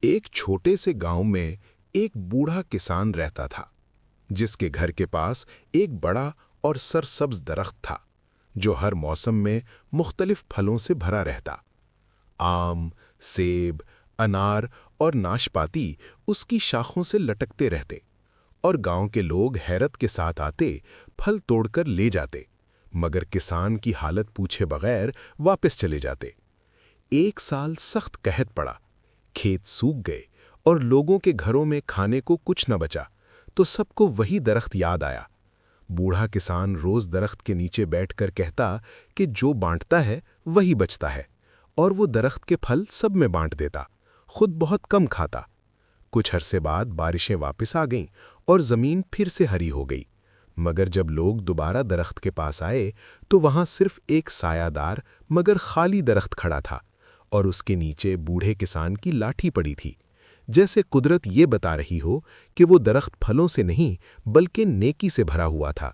ایک چھوٹے سے گاؤں میں ایک بوڑھا کسان رہتا تھا جس کے گھر کے پاس ایک بڑا اور سرسبز درخت تھا جو ہر موسم میں مختلف پھلوں سے بھرا رہتا۔ آم، سیب، انار اور ناشپاتی اس کی شاخوں سے لٹکتے رہتے اور گاؤں کے لوگ حیرت کے ساتھ آتے، پھل توڑ کر لے جاتے، مگر کسان کی حالت پوچھے بغیر واپس چلے جاتے۔ ایک سال سخت قحط پڑا، کھیت سوکھ گئے اور لوگوں کے گھروں میں کھانے کو کچھ نہ بچا، تو سب کو وہی درخت یاد آیا۔ بوڑھا کسان روز درخت کے نیچے بیٹھ کر کہتا کہ جو بانٹتا ہے وہی بچتا ہے، اور وہ درخت کے پھل سب میں بانٹ دیتا، خود بہت کم کھاتا۔ کچھ عرصے بعد بارشیں واپس آ گئیں اور زمین پھر سے ہری ہو گئی، مگر جب لوگ دوبارہ درخت کے پاس آئے تو وہاں صرف ایک سایہ دار مگر خالی درخت کھڑا تھا، اور اس کے نیچے بوڑھے کسان کی لاٹھی پڑی تھی، جیسے قدرت یہ بتا رہی ہو کہ وہ درخت پھلوں سے نہیں بلکہ نیکی سے بھرا ہوا تھا۔